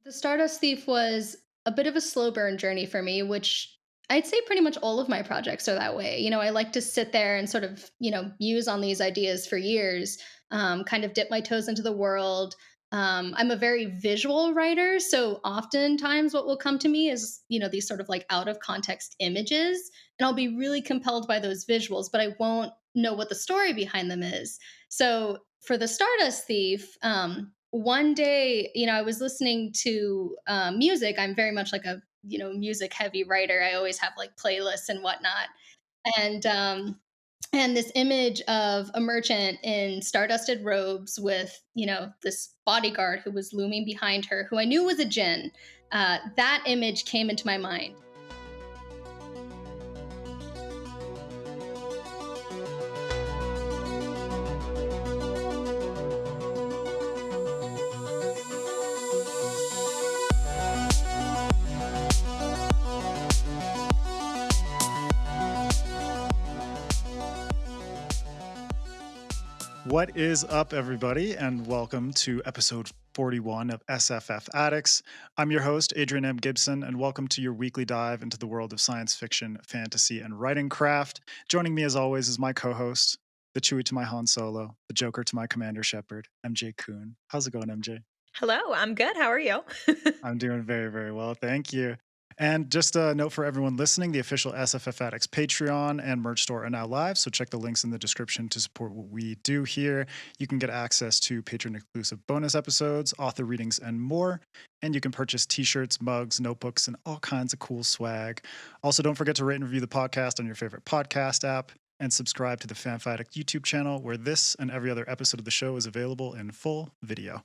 The Stardust Thief was a bit of a slow burn journey for me, which I'd say pretty much all of my projects are that way. I like to sit there and sort of, muse on these ideas for years, kind of dip my toes into the world. I'm a very visual writer. So oftentimes what will come to me is, these sort of like out of context images. And I'll be really compelled by those visuals, but I won't know what the story behind them is. So for the Stardust Thief, one day, I was listening to music. I'm very much like a, music heavy writer. I always have like playlists and whatnot. And and this image of a merchant in stardusted robes with, this bodyguard who was looming behind her, who I knew was a Djinn. That image came into my mind. What is up, everybody, and welcome to episode 41 of SFF Addicts. I'm your host, Adrian M. Gibson, and welcome to your weekly dive into the world of science fiction, fantasy, and writing craft. Joining me, as always, is my co-host, the Chewie to my Han Solo, the Joker to my Commander Shepard, MJ Kuhn. How's it going, MJ? Hello, I'm good. How are you? I'm doing very, very well. Thank you. And just a note for everyone listening, the official SFF Addicts Patreon and merch store are now live, so check the links in the description to support what we do here. You can get access to patron-exclusive bonus episodes, author readings, and more. And you can purchase t-shirts, mugs, notebooks, and all kinds of cool swag. Also, don't forget to rate and review the podcast on your favorite podcast app and subscribe to the FanFiAddict YouTube channel, where this and every other episode of the show is available in full video.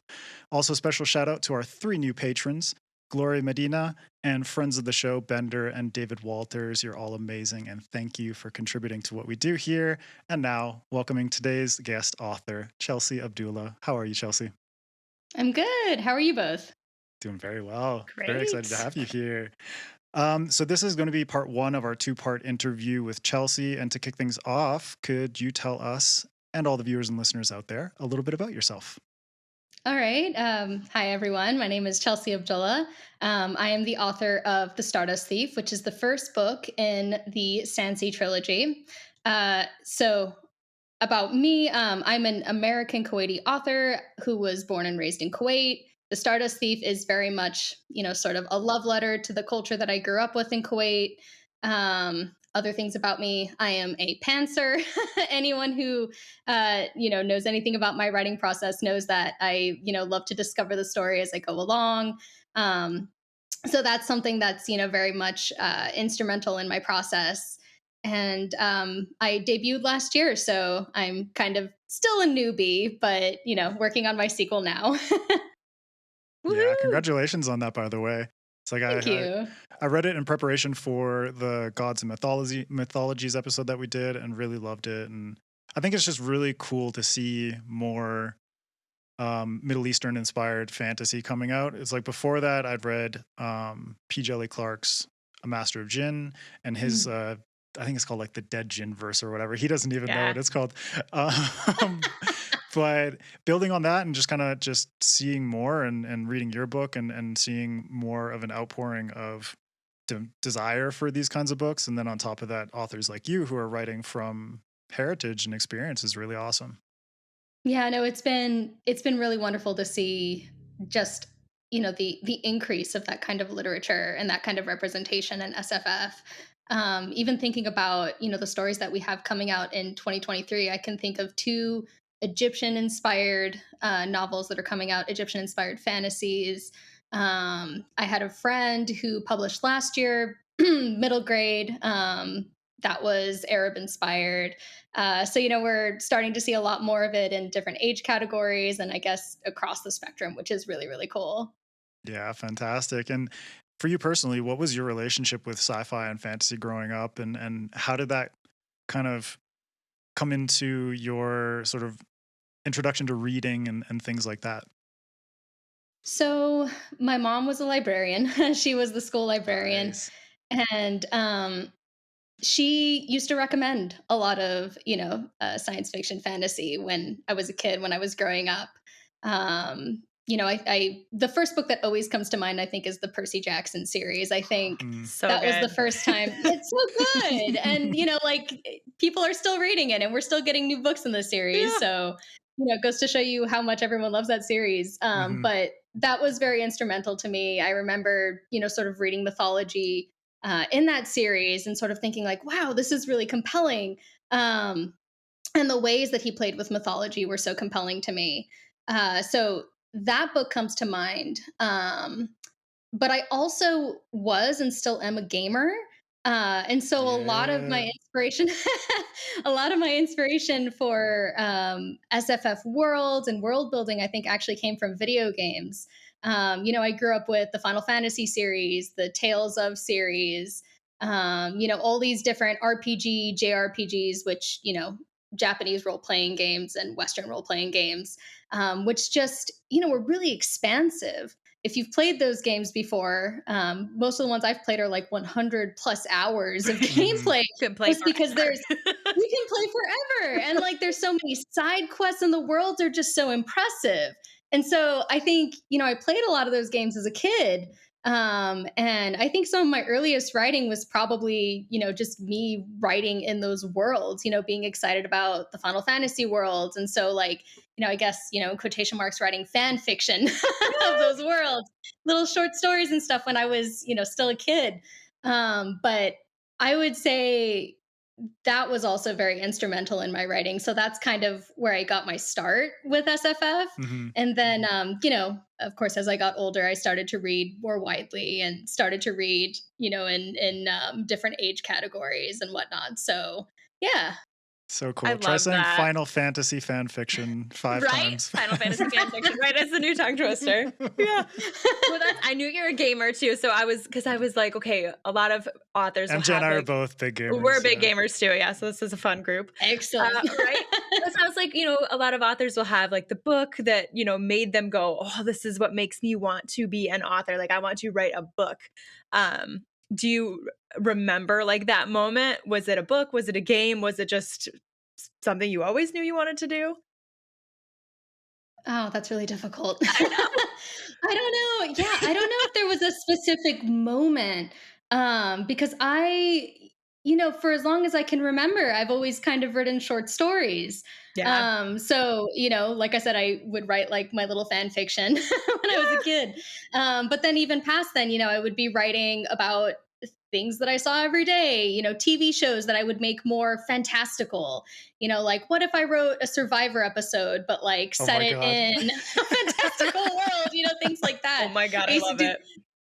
Also, special shout out to our 3 new patrons, Gloria Medina, and friends of the show, Bender and David Walters. You're all amazing, and thank you for contributing to what we do here. And now, welcoming today's guest author, Chelsea Abdullah. How are you, Chelsea? I'm good. How are you both? Doing very well. Great. Very excited to have you here. So this is going to be part 1 of our 2-part interview with Chelsea. And to kick things off, could you tell us and all the viewers and listeners out there a little bit about yourself? All right. Hi, everyone. My name is Chelsea Abdullah. I am the author of The Stardust Thief, which is the first book in the Sansi trilogy. So about me, I'm an American Kuwaiti author who was born and raised in Kuwait. The Stardust Thief is very much, sort of a love letter to the culture that I grew up with in Kuwait. Other things about me, I am a pantser. Anyone who, knows anything about my writing process knows that I, love to discover the story as I go along. So that's something that's, very much instrumental in my process. And I debuted last year, so I'm kind of still a newbie, but, working on my sequel now. Yeah, Woohoo! congratulations on that, by the way. It's like Thank you. I read it in preparation for the Gods and Mythologies episode that we did and really loved it. And I think it's just really cool to see more Middle Eastern inspired fantasy coming out. It's like before that, I'd read P. Jelly Clark's A Master of Djinn and his, I think it's called like the Dead Djinn verse or whatever. He doesn't even know Yeah. what it's called. But building on that and just kind of just seeing more and reading your book and seeing more of an outpouring of desire for these kinds of books. And then on top of that, authors like you who are writing from heritage and experience is really awesome. Yeah, no, it's been really wonderful to see just, the increase of that kind of literature and that kind of representation in SFF. Even thinking about, the stories that we have coming out in 2023, I can think of 2 Egyptian inspired novels that are coming out, Egyptian inspired fantasies. I had a friend who published last year, middle grade, that was Arab inspired. So, we're starting to see a lot more of it in different age categories and I guess across the spectrum, which is really, really cool. Yeah, fantastic. And for you personally, what was your relationship with sci-fi and fantasy growing up and how did that kind of come into your sort of introduction to reading and things like that? So, my mom was a librarian. She was the school librarian. Nice. And she used to recommend a lot of, science fiction fantasy when I was a kid, when I was growing up. I the first book that always comes to mind, I think, is the Percy Jackson series. I think Mm. So that was the good. first time. It's so good, and people are still reading it, and we're still getting new books in the series. Yeah. So it goes to show you how much everyone loves that series. Mhm. But that was very instrumental to me. I remember, sort of reading mythology in that series and sort of thinking like, wow, this is really compelling. Um, and the ways that he played with mythology were so compelling to me. So that book comes to mind. But I also was and still am a gamer. And so a lot of my Yeah. inspiration, a lot of my inspiration for SFF worlds and world building, I think actually came from video games. I grew up with the Final Fantasy series, the Tales of series, all these different RPG, JRPGs, which, Japanese role playing games and Western role playing games, which just, were really expansive. If you've played those games before, most of the ones I've played are like 100 plus hours of Mhm. gameplay, Could play just because forever. you can play forever. And like there's so many side quests and the worlds are just so impressive. And so I think, I played a lot of those games as a kid. And I think some of my earliest writing was probably, just me writing in those worlds, being excited about the Final Fantasy worlds. And so like, I guess, in quotation marks, writing fan fiction of those worlds, little short stories and stuff when I was, still a kid. But I would say that was also very instrumental in my writing. So that's kind of where I got my start with SFF. Mhm. And then, of course, as I got older, I started to read more widely and started to read, in different age categories and whatnot. So, yeah. So I cool. Try love saying that. Final Fantasy fan fiction 5 Right? times. Final Fantasy fan fiction, right? As the new tongue twister. Yeah. Well, I knew you're a gamer too. So because I was like, okay, a lot of authors will MJ and have I are like, both big we're gamers, big yeah. gamers too. Yeah. So this is a fun group. Excellent. Right? That sounds like, a lot of authors will have like the book that, made them go, oh, this is what makes me want to be an author. Like I want to write a book. Do you remember like that moment? Was it a book? Was it a game? Was it just something you always knew you wanted to do? Oh, that's really difficult. I know. I don't know. Yeah, I don't know if there was a specific moment, because for as long as I can remember, I've always kind of written short stories. Yeah. So, like I said, I would write like my little fan fiction when I was a kid. But then even past then, I would be writing about things that I saw every day, TV shows that I would make more fantastical. Like what if I wrote a Survivor episode, but like Oh set my it god. in a fantastical world, things like Oh that. my God, I I used to love do it.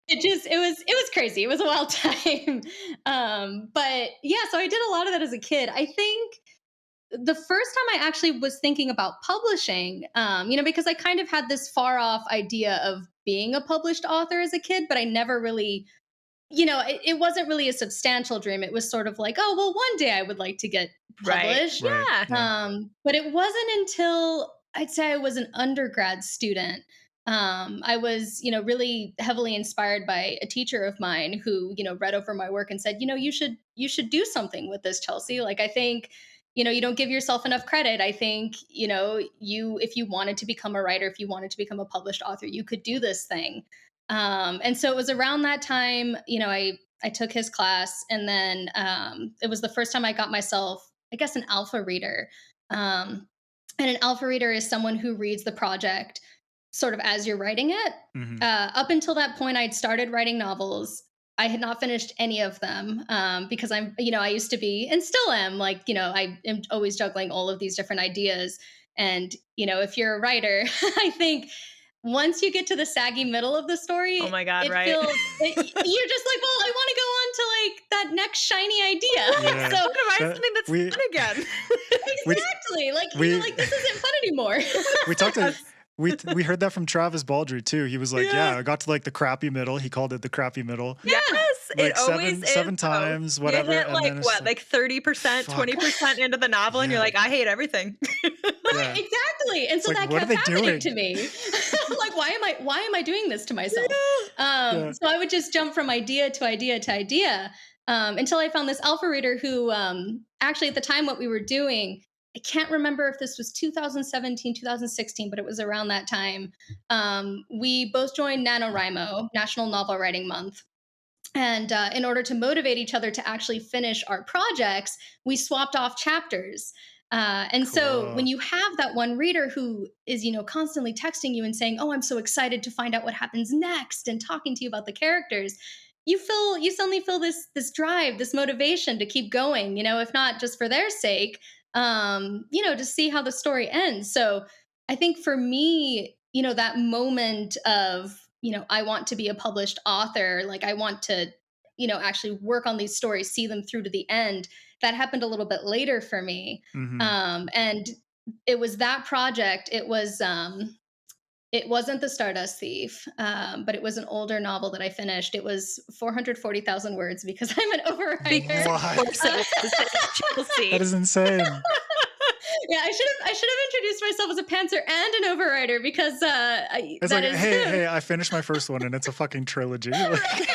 it was crazy. It was a wild time. But yeah, so I did a lot of that as a kid. I think the first time I actually was thinking about publishing, because I kind of had this far off idea of being a published author as a kid, but I never really, it wasn't really a substantial dream. It was sort of like, oh, well, one day I would like to get Right. published. Right. Yeah. Yeah. But it wasn't until I'd say I was an undergrad student. I was, really heavily inspired by a teacher of mine who, read over my work and said, you should do something with this, Chelsea. Like, I think, you don't give yourself enough credit. I think, if you wanted to become a writer, if you wanted to become a published author, you could do this thing. And so it was around that time, I took his class, and then it was the first time I got myself, I guess, an alpha reader. Um, and an alpha reader is someone who reads the project sort of as you're writing it. Mhm. Up until that point, I'd started writing novels. I had not finished any of them because I used to be and still am like, I am always juggling all of these different ideas. And, if you're a writer, I think once you get to the saggy middle of the Oh story, my God, it right. feels, you're just like, well, I want to go on to like that next shiny idea. Yeah. So I'm gonna write That something that's we fun again. we exactly, like, we like this isn't fun anymore. we talked to Yes. we heard that from Travis Baldry too. He was like, Yeah. "Yeah, I got to like the crappy middle." He called it the crappy middle. Yeah. Yes, it Like always is. seven Though. times, You whatever, hit and like then it's what, like 30%, fuck. 20% into the novel, and you're Yeah. like, I hate everything. Right, Yeah. exactly. And It's so like, that what are kept they happening to doing? me. Like, why am I doing this to myself? Yeah. So I would just jump from idea to idea to idea until I found this alpha reader who, actually, at the time, what we were doing, I can't remember if this was 2017, 2016, but it was around that time. We both joined NaNoWriMo, National Novel Writing Month. And in order to motivate each other to actually finish our projects, we swapped off chapters. And so when Cool. you have that one reader who is, constantly texting you and saying, "Oh, I'm so excited to find out what happens next," and talking to you about the characters, you suddenly feel this drive, this motivation to keep going. If not just for their sake, to see how the story ends. So I think for me, that moment of I want to be a published author. Like I want to, actually work on these stories, see them through to the end. That happened a little bit later for me. Hmm. And it was that project. It wasn't the Stardust Thief, but it was an older novel that I finished. It was 440,000 words because I'm an overwriter. Of What? course it was. It's That Chelsea. is insane. Yeah, I should have introduced myself as a pantser and an overwriter because It's that like, is hey, I finished my first one and it's a fucking trilogy. Like, right.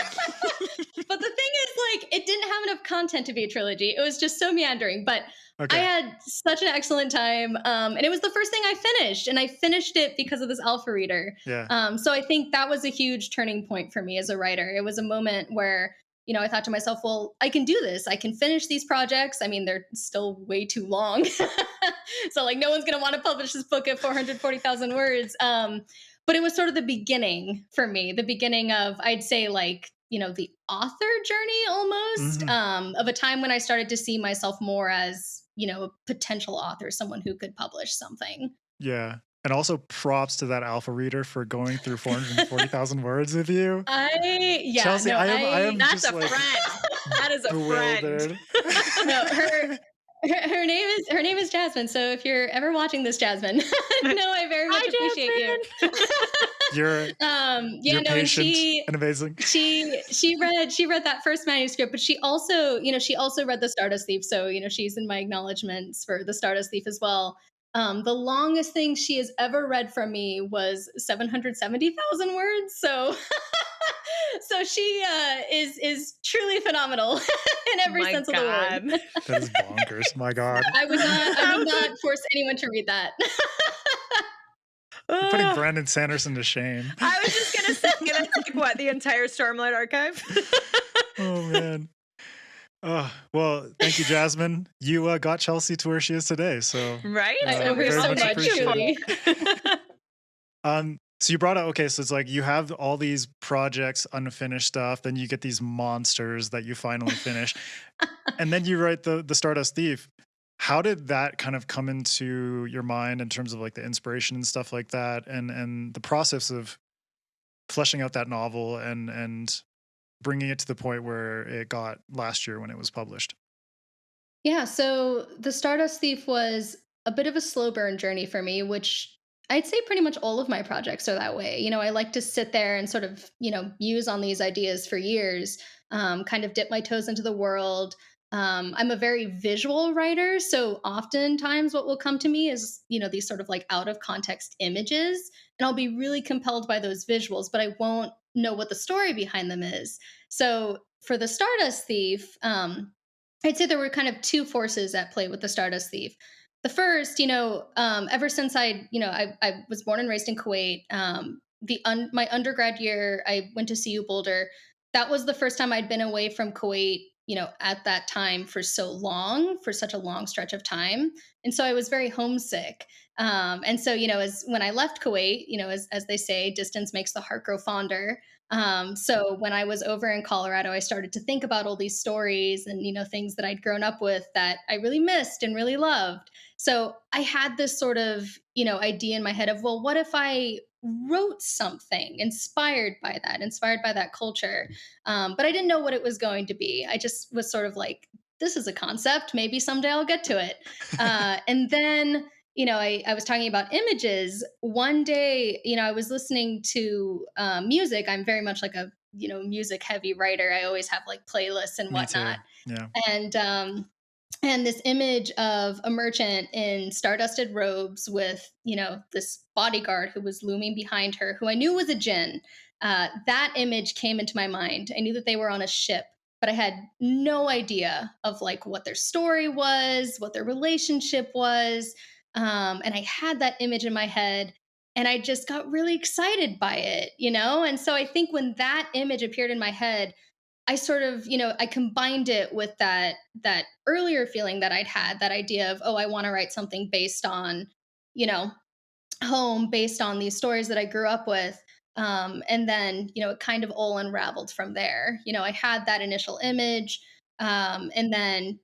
But the thing is, like, it didn't have enough content to be a trilogy. It was just so meandering. But I okay. had such an excellent time, and it was the first thing I finished, and I finished it because of this alpha reader. Yeah. So I think that was a huge turning point for me as a writer. It was a moment where I thought to myself, well, I can do this. I can finish these projects. I mean, they're still way too long, so like no one's going to want to publish this book at 440,000 words. But it was sort of the beginning for me, the beginning of, I'd say, like, the author journey almost, Hmm. of a time when I started to see myself more as, a potential author, someone who could publish something. Yeah. And also props to that alpha reader for going through 440,000 words with you. Yeah, Chelsea, no, I am That's just a like friend. That is a friend. bewildered. no, her name is Jasmine. So if you're ever watching this, Jasmine, no, I very much appreciate you. Hi, Jasmine. Yeah, You're no, and patient and amazing. she read that first manuscript, but she also read the Stardust Thief. So she's in my acknowledgments for the Stardust Thief as well. The longest thing she has ever read from me was 770,000 words. So so she is truly phenomenal in every My sense of the God. word. That is bonkers. My God. I would not force anyone to read that. You're putting Ugh. Brandon Sanderson to shame. I was just gonna say that's like what the entire Stormlight archive. Oh man. Oh, well, thank you, Jasmine. You got Chelsea to where she is today. So Right? I So owe her we're very so much much, appreciated. truly. So you brought up, okay, so it's like you have all these projects, unfinished stuff, then you get these monsters that you finally finish, and then you write the Stardust Thief. How did that kind of come into your mind in terms of like the inspiration and stuff like that, and the process of fleshing out that novel and bringing it to the point where it got last year when it was published? Yeah, so the Stardust Thief was a bit of a slow burn journey for me, which I'd say pretty much all of my projects are that way. I like to sit there and sort of, muse on these ideas for years, kind of dip my toes into the world. I'm a very visual writer. So oftentimes what will come to me is, these sort of like out of context images. And I'll be really compelled by those visuals, but I won't know what the story behind them is. So for the Stardust Thief, I'd say there were kind of two forces at play with the Stardust Thief. The first, ever since I was born and raised in Kuwait. My undergrad year, I went to CU Boulder. That was the first time I'd been away from Kuwait, at that time for so long, for such a long stretch of time, and so I was very homesick. And so, as when I left Kuwait, as they say, distance makes the heart grow fonder. So when I was over in Colorado, I started to think about all these stories and things that I'd grown up with that I really missed and really loved. So I had this sort of idea in my head of, well, what if I wrote something inspired by that culture, but I didn't know what it was going to be. I just was sort of like, this is a concept. Maybe someday I'll get to it. And then I was talking about images. One day, I was listening to music. I'm very much like a, music heavy writer. I always have like playlists and Me too. whatnot. Yeah. And this image of a merchant in stardusted robes with, this bodyguard who was looming behind her, who I knew was a Djinn. That image came into my mind. I knew that they were on a ship but I had no idea of like what their story was, what their relationship was. And I had that image in my head and I just got really excited by it, you know? And so I think when that image appeared in my head, I sort of, I combined it with that earlier feeling that I'd had, that idea of, oh, I want to write something based on, you know, home, based on these stories that I grew up with. And then, it kind of all unraveled from there. I had that initial image. And then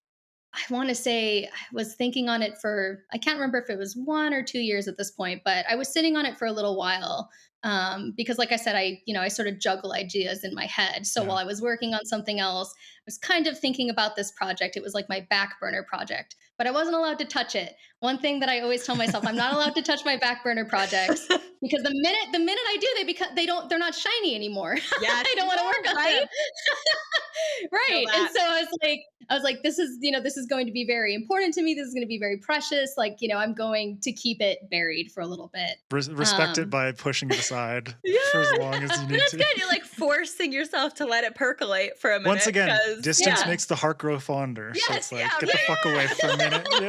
I want to say I was thinking on it for, I can't remember if it was 1 or 2 years at this point, but I was sitting on it for a little while. Because like I said, I sort of juggle ideas in my head. So Yeah. while I was working on something else, I was kind of thinking about this project. It was like my back burner project, but I wasn't allowed to touch it. One thing that I always tell myself, I'm not allowed to touch my back burner projects because the minute I do, they're not shiny anymore. Yes, I don't want to work on right? them. Right. And That. so I was like, this is going to be very important to me. This is going to be very precious. Like, I'm going to keep it buried for a little bit. Respect it Um, by pushing it aside Yeah. for as long as you But need that's to. good. You're like forcing yourself to let it percolate for a minute. Once again, 'Cause, distance yeah. makes the heart grow fonder. So Yes, it's like, yeah, get the fuck away right. for a minute. Yeah.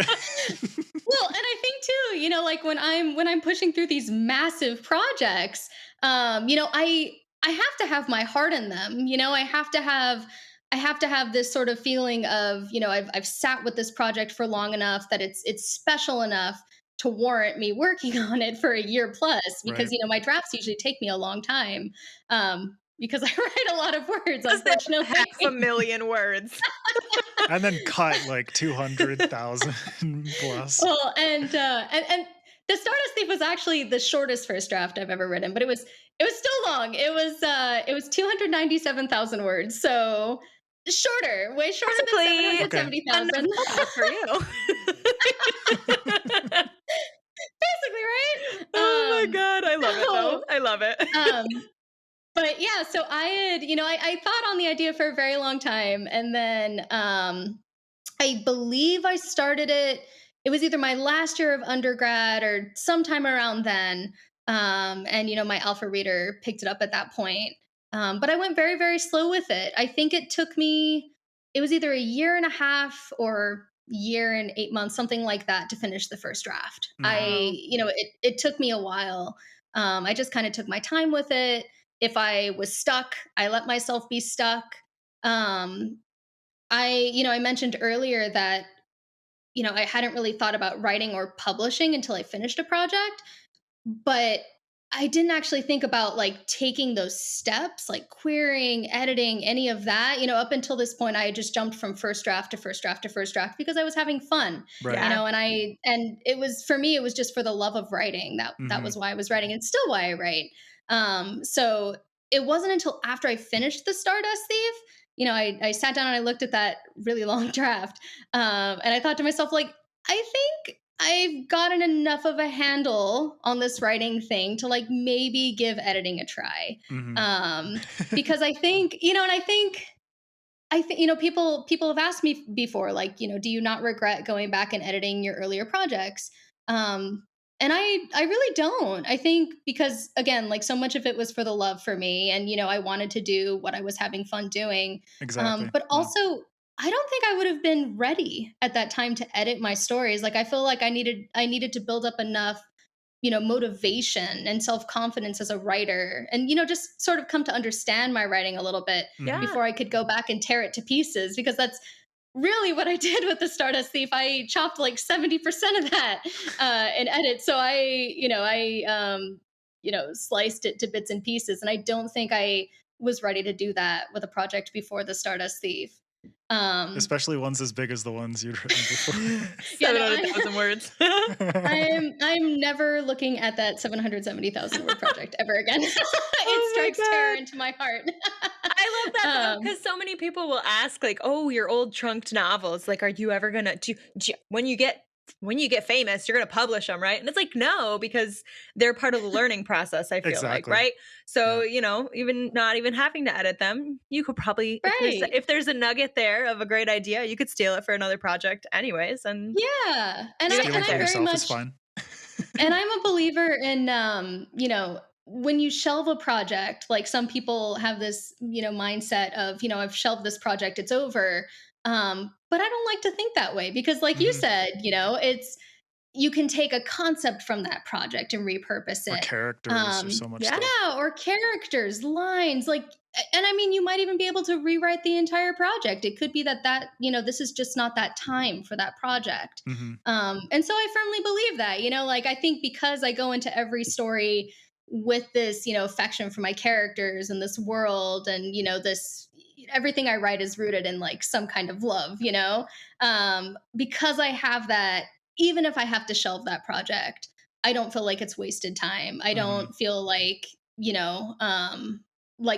well, and I think too, like when I'm pushing through these massive projects, I have to have my heart in them. I have to have this sort of feeling of, I've sat with this project for long enough that it's special enough to warrant me working on it for a year plus, because Right. My drafts usually take me a long time, because I write a lot of words, Because they're unfortunately. 500,000 words. And then cut like 200,000 plus. Well, and the Stardust Thief was actually the shortest first draft I've ever written, but it was still long. It was 297,000 words, so shorter, way shorter than Basically, Okay. 770,000. enough for you. Basically, right? Oh my God. I love it though. So, I love it. but yeah, so I had, I thought on the idea for a very long time, and then I believe I started it. It was either my last year of undergrad or sometime around then. And my alpha reader picked it up at that point. But I went very, very slow with it. I think it took me. It was either a year and a half or year and 8 months, something like that, to finish the first draft. Mhm. It took me a while. I just kind of took my time with it. If I was stuck, I let myself be stuck. Um, I mentioned earlier that, I hadn't really thought about writing or publishing until I finished a project, but I didn't actually think about like taking those steps, like querying, editing, any of that. Up until this point, I had just jumped from first draft to first draft to first draft because I was having fun, Right. Yeah. and it was, for me, it was just for the love of writing. That Mhm. was why I was writing, and still why I write. So it wasn't until after I finished the Stardust Thief, I sat down and I looked at that really long draft, and I thought to myself, like, I think I've gotten enough of a handle on this writing thing to like maybe give editing a try. Mhm. Um, because I think, and I think, people have asked me before, like, do you not regret going back and editing your earlier projects? And I really don't. I think because, again, like, so much of it was for the love for me, and I wanted to do what I was having fun doing. Exactly. But Yeah. also, I don't think I would have been ready at that time to edit my stories. Like, I feel like I needed to build up enough, motivation and self-confidence as a writer, and just sort of come to understand my writing a little bit Mhm. Yeah. before I could go back and tear it to pieces, because that's really what I did with the Stardust Thief. I chopped like 70% of that in edit. So I sliced it to bits and pieces, and I don't think I was ready to do that with a project before the Stardust Thief. Um, Especially ones as big as the ones you'd written before. yeah, no, 700,000 words. I'm never looking at that 770,000 word project ever again. It Oh my strikes terror God. into my heart. I love that though, um, because so many people will ask, like, "Oh, your old trunked novels. Like, are you ever gonna when you get famous, you're gonna publish them, right?" And it's like, no, because they're part of the learning process. I feel like, Exactly. right? So, Yeah. even not even having to edit them, you could probably, right. if there's a nugget there of a great idea, you could steal it for another project, anyways, and Yeah. And I leave it Stealing and right for I'm there. very yourself is much fine. and I'm a believer in when you shelve a project, like some people have this, mindset of, I've shelved this project, it's over. But I don't like to think that way because, like you Mhm. said, it's you can take a concept from that project and repurpose Or it. characters or Um, so much Yeah. stuff. yeah, or characters, lines, like, and I mean, you might even be able to rewrite the entire project. It could be that this is just not that time for that project. Mhm. And so I firmly believe that, like I think because I go into every story with this, affection for my characters and this world, and this everything I write is rooted in like some kind of love, because I have that, even if I have to shelve that project, I don't feel like it's wasted time. I Mhm. don't feel like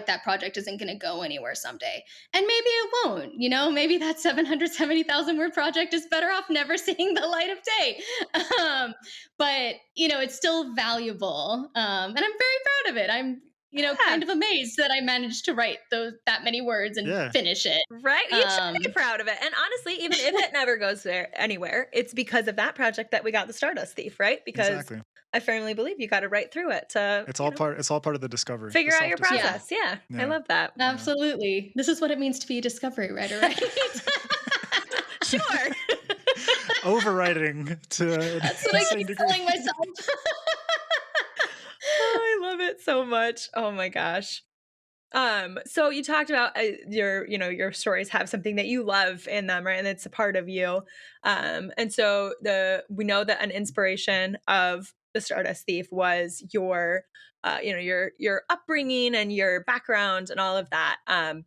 that project isn't going to go anywhere someday. And maybe it won't, maybe that 770,000 word project is better off never seeing the light of day. Um, but, it's still valuable. And I'm very proud of it. I'm, Yeah. kind of amazed that I managed to write that many words and Yeah. finish it. Right? You should be Um, proud of it. And honestly, even if it never goes there anywhere, it's because of that project that we got the Stardust Thief, right? Because Exactly. I firmly believe you got to write through it to, It's all part of the discovery, the figure out your self-discovery. yeah, process. Yeah. I Yeah. love that. Yeah. absolutely. This is what it means to be a discovery writer, right? Sure. Overwriting to an That's what I insane keep degree. telling myself. Oh, I love it so much. Oh my gosh. So you talked about your stories have something that you love in them, right? And it's a part of you. And so we know that an inspiration of the Stardust Thief was your upbringing and your background and all of that.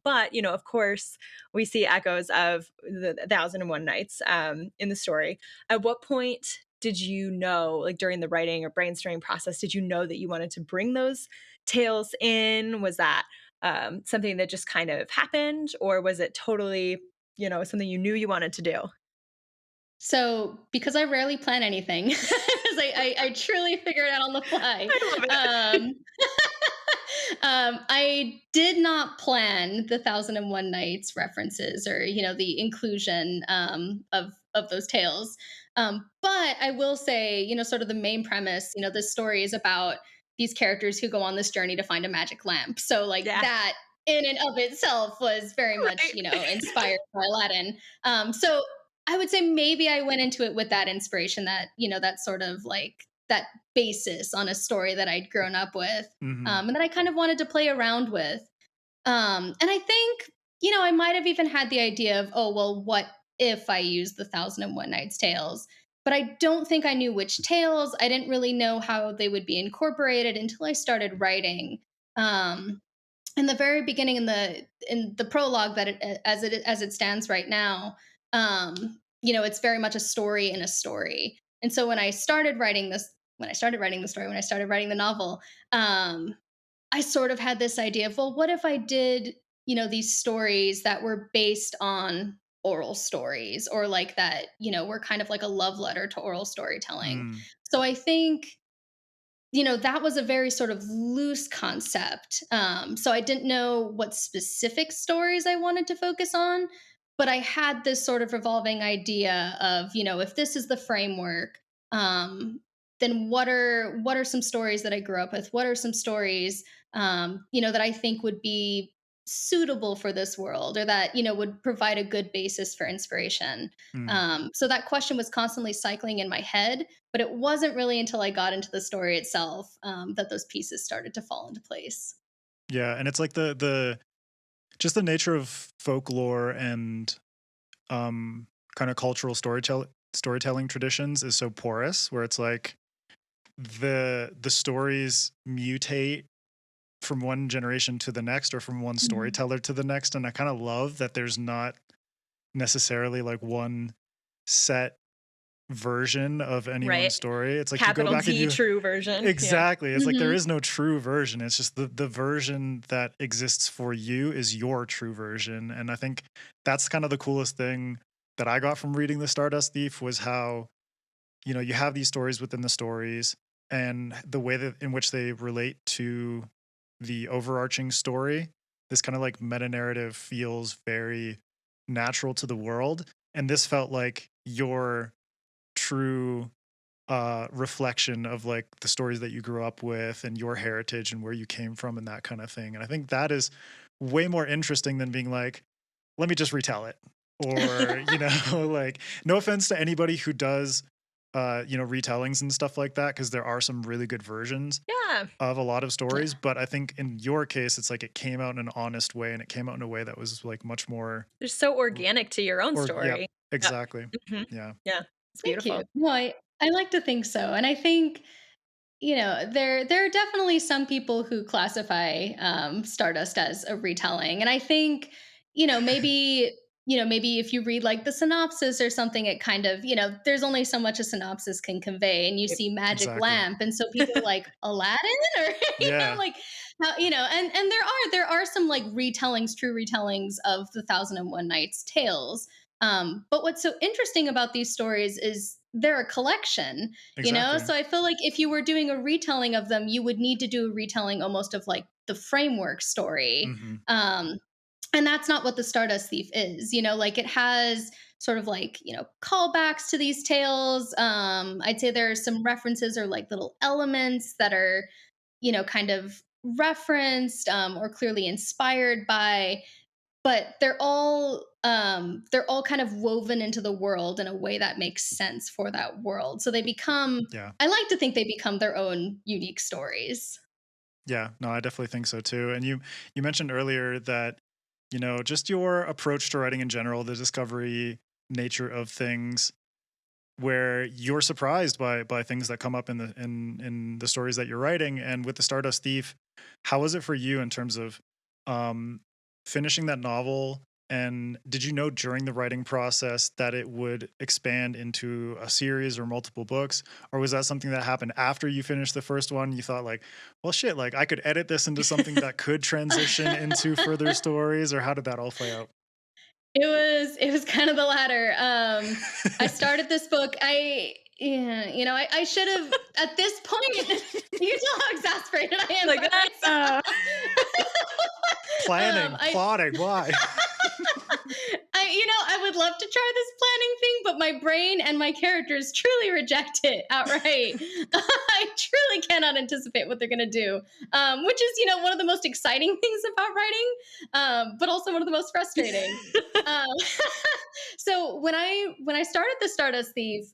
But of course, we see echoes of the 1001 Nights in the story. At what point did you know, like during the writing or brainstorming process, did you know that you wanted to bring those tales in? Was that something that just kind of happened, or was it totally, something you knew you wanted to do? So, because I rarely plan anything, 'cause I truly figure it out on the fly. I love it. Um, I did not plan the 1001 Nights references or the inclusion of those tales. But I will say, sort of the main premise. This story is about these characters who go on this journey to find a magic lamp. So, like Yeah. that in and of itself was very much, Right. inspired by Aladdin. So I would say maybe I went into it with that inspiration, that, that sort of like that basis on a story that I'd grown up with, Mhm. and that I kind of wanted to play around with. And I think, I might have even had the idea of, oh, well, what if I use the 1001 Nights tales? But I don't think I knew which tales. I didn't really know how they would be incorporated until I started writing. Um, in the very beginning, in the prologue, that as it stands right now, it's very much a story in a story. And so when I started writing the story, when I started writing the novel, I sort of had this idea of, well, what if I did, these stories that were based on oral stories, or like that, were kind of like a love letter to oral storytelling. Mm. So I think, that was a very sort of loose concept. So I didn't know what specific stories I wanted to focus on, but I had this sort of revolving idea of, if this is the framework, um, then what are some stories that I grew up with? What are some stories, that I think would be suitable for this world, or that would provide a good basis for inspiration. Mm. So that question was constantly cycling in my head, but it wasn't really until I got into the story itself, that those pieces started to fall into place. Yeah, and it's like the just the nature of folklore and kind of cultural storytelling traditions is so porous, where it's like the stories mutate from one generation to the next, or from one Mhm. storyteller to the next. And I kind of love that there's not necessarily like one set version of any one Right. story. It's like you go Capital back and T you true version. Yeah. exactly. It's like there Mhm. is no true version. It's just the version that exists for you is your true version. And I think that's kind of the coolest thing that I got from reading The Stardust Thief, was how, you have these stories within the stories, and the way that in which they relate to the overarching story. This kind of like meta narrative feels very natural to the world. And this felt like your true reflection of like the stories that you grew up with and your heritage and where you came from and that kind of thing. And I think that is way more interesting than being like, let me just retell it. Or, you know, like no offense to anybody who does you know, retellings and stuff like that, because there are some really good versions Yeah. of a lot of Yeah. stories. But I think in your case, it's like it came out in an honest way and it came out in a way that was like much more They're so organic to your own or yeah, story. Yep. exactly. Mhm. Yeah. Yeah. It's Thank you. beautiful. No, I like to think so, and I think there are definitely some people who classify Stardust as a retelling, and I think maybe maybe if you read like the synopsis or something, it kind of there's only so much a synopsis can convey, and you Yep. see magic Exactly. lamp, and so people are like Aladdin, or Yeah. like how and there are some like retellings, true retellings of the Thousand and One Nights tales. But what's so interesting about these stories is they're a collection, Exactly. so I feel like if you were doing a retelling of them, you would need to do a retelling almost of like the framework story. Hmm. And that's not what the Stardust Thief is. Like it has sort of like, callbacks to these tales. I'd say there are some references or like little elements that are, kind of referenced or clearly inspired by, but they're all kind of woven into the world in a way that makes sense for that world. So they become Yeah. I like to think they become their own unique stories. Yeah, no, I definitely think so too. And you mentioned earlier that, you know, just your approach to writing in general, the discovery nature of things, where you're surprised by things that come up in the stories that you're writing. And with the Stardust Thief, how was it for you in terms of um finishing that novel? And did you know during the writing process that it would expand into a series or multiple books? Or was that something that happened after you finished the first one? You thought like, well shit, like I could edit this into something that could transition into further stories, or how did that all play out? It was kind of the latter. I started this book. I should have at this point. You can tell how exasperated I am Like, by ah. myself. Planning, I plotting, why? I would love to try this planning thing, but my brain and my characters truly reject it outright. I truly cannot anticipate what they're going to do, which is, one of the most exciting things about writing, but also one of the most frustrating. Um, so when I started the Stardust Thief,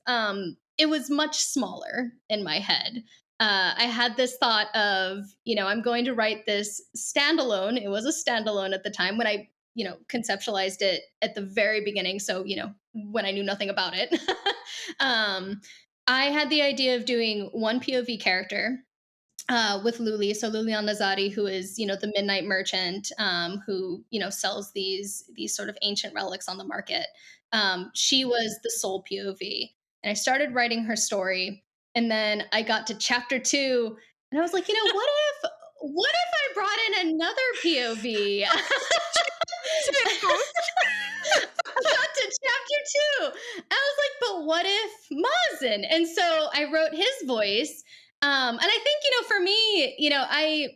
it was much smaller in my head. I had this thought of, I'm going to write this standalone. It was a standalone at the time when I, conceptualized it at the very beginning. So, when I knew nothing about it, um, I had the idea of doing one POV character with Luli. So Lulian Nazari, who is the midnight merchant, who sells these sort of ancient relics on the market. She was the sole POV, and I started writing her story, and then I got to chapter 2, and I was like, what if I brought in another POV? I got to chapter 2. I was like, but what if Mazin? And so I wrote his voice. And I think, for me, I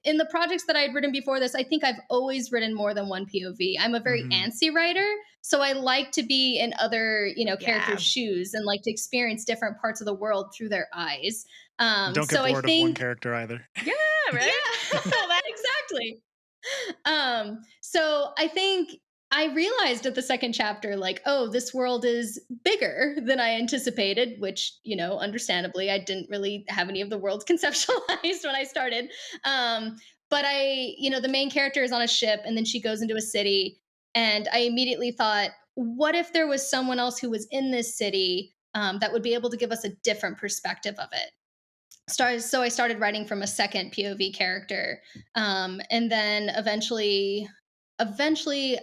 in the projects that I had written before this, I think I've always written more than one POV. I'm a very Hmm. antsy writer, so I like to be in other, Yeah. characters' shoes and like to experience different parts of the world through their eyes. Don't get So I bored of one think, character either. Yeah, right? yeah, exactly. So I think I realized at the second chapter, like, oh, this world is bigger than I anticipated, which, understandably, I didn't really have any of the worlds conceptualized when I started. But the main character is on a ship and then she goes into a city. And I immediately thought, what if there was someone else who was in this city that would be able to give us a different perspective of it? So I started writing from a second POV character, and then eventually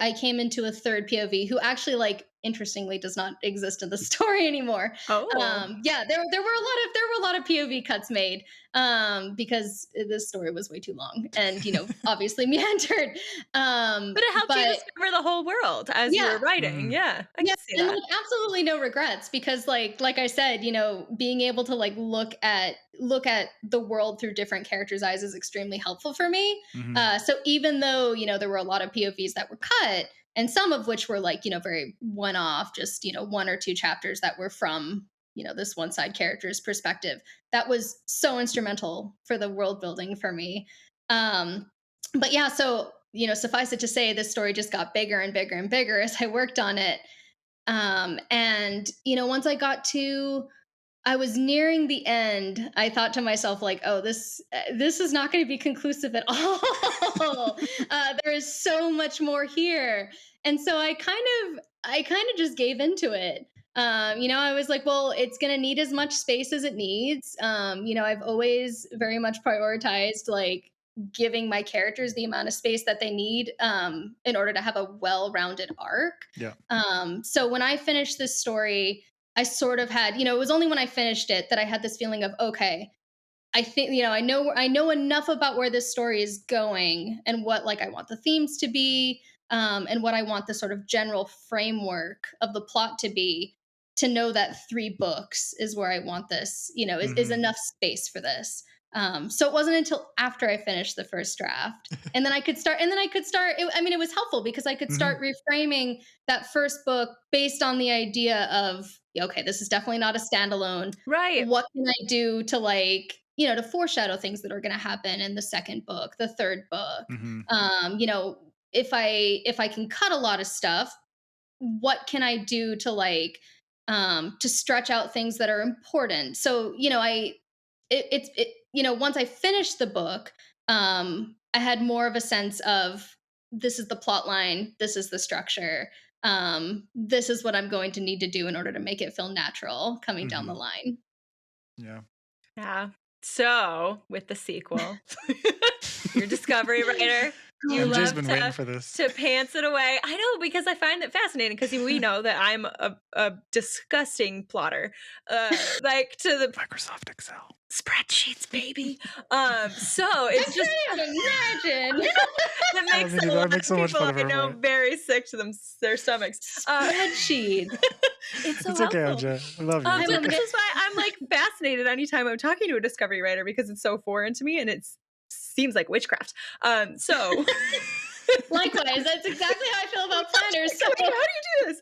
I came into a third POV who actually, like, interestingly does not exist in the story anymore. Oh. Yeah, there were a lot of POV cuts made, because this story was way too long and obviously meandered. But it helped you But discover the whole world as you were yeah, writing. Mhm. Yeah, I yeah, can see and that. like absolutely no regrets, because like I said, being able to like look at the world through different characters' eyes is extremely helpful for me. Mhm. So even though there were a lot of POVs that were cut, and some of which were like very one off, just one or two chapters that were from this one side character's perspective. That was so instrumental for the world building for me. But yeah, so, suffice it to say, this story just got bigger and bigger and bigger as I worked on it. And, once I was nearing the end, I thought to myself, like, oh, this is not going to be conclusive at all. There is so much more here. And so I kind of just gave into it. I was like, well, it's going to need as much space as it needs. I've always very much prioritized like giving my characters the amount of space that they need in order to have a well-rounded arc. Yeah. So when I finished this story, I sort of had, it was only when I finished it that I had this feeling of, okay, I think, I know enough about where this story is going and what like I want the themes to be, and what I want the sort of general framework of the plot to be, to know that 3 books is where I want this, is Mhm. enough space for this. So it wasn't until after I finished the first draft, and then I could start. It was helpful because I could Mhm. start reframing that first book based on the idea of, okay, this is definitely not a standalone. Right. What can I do to like, to foreshadow things that are going to happen in the second book, the third book? Mhm. If I can cut a lot of stuff, what can I do to like to stretch out things that are important? So, once I finished the book, I had more of a sense of, this is the plot line, this is the structure, this is what I'm going to need to do in order to make it feel natural coming down the Mhm. line. Yeah. Yeah. So, with the sequel, you're a discovery writer. You MJ's love been waiting for this. to pants it away. I know, because I find it fascinating, because we know that I'm a disgusting plotter. Like to the Microsoft Excel. spreadsheets, baby. So it's just I can't imagine. that Oh, makes me a neither. lot That makes of so much people fun of I know her. very sick to their stomachs. Spreadsheet. It's so It's okay, helpful. MJ. We love you. It's But I'm this okay. is why I'm like fascinated anytime I'm talking to a discovery writer, because it's so foreign to me and it seems like witchcraft. So Likewise, that's exactly how I feel about planners. So How do you do this?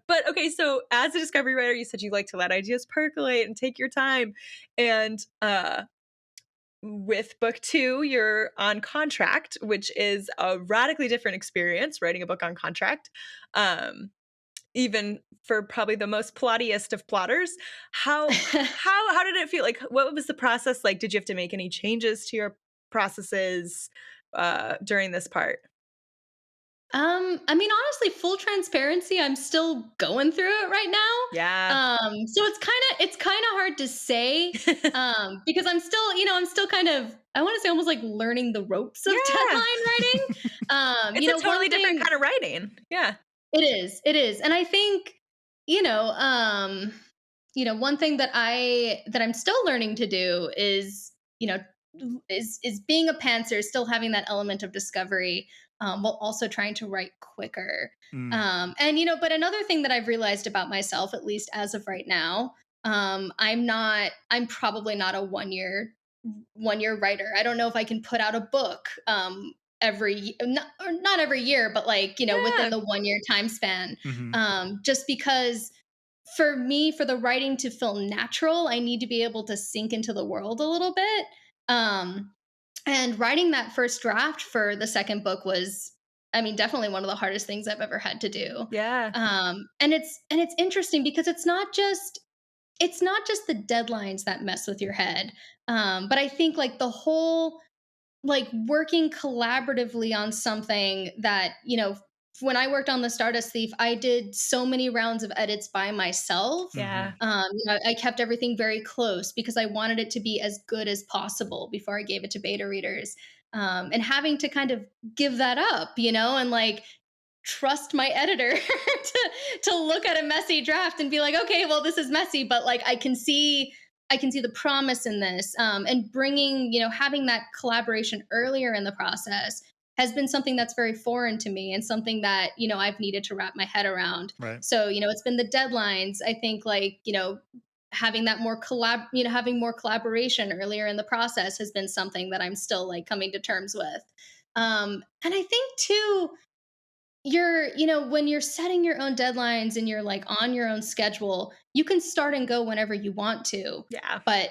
But okay, so as a discovery writer, you said you like to let ideas percolate and take your time. And with book 2, you're on contract, which is a radically different experience, writing a book on contract. Um, Even for probably the most plottiest of plotters. How did it feel? Like, what was the process like? Did you have to make any changes to your processes during this part? honestly, full transparency, I'm still going through it right now. Yeah. So it's kind of hard to say, because I'm still kind of, I want to say, almost like learning the ropes of Yeah. deadline writing. It's a totally One different thing, kind of writing. Yeah. it is, and I think, you know, um, one thing that I'm still learning to do is, is being a pantser, still having that element of discovery, while also trying to write quicker. Mm. And but another thing that I've realized about myself, at least as of right now, I'm probably not a one year writer. I don't know if I can put out a book not every year, but like, within Yeah. the 1 year time span. Mhm. Just because for me, for the writing to feel natural, I need to be able to sink into the world a little bit. Um, and writing that first draft for the second book was, definitely one of the hardest things I've ever had to do. Yeah. And it's interesting because it's not just the deadlines that mess with your head, but I think like the whole, like, working collaboratively on something that, when I worked on the Stardust Thief, I did so many rounds of edits by myself. Yeah. Mhm. I kept everything very close because I wanted it to be as good as possible before I gave it to beta readers. And having to kind of give that up, and like trust my editor to look at a messy draft and be like, okay, well, this is messy, but like I can see the promise in this, and bringing, having that collaboration earlier in the process has been something that's very foreign to me and something that, I've needed to wrap my head around. Right. So, it's been the deadlines. I think like, having that more having more collaboration earlier in the process has been something that I'm still like coming to terms with. And I think too, when you're setting your own deadlines and you're like on your own schedule, you can start and go whenever you want to. Yeah. But,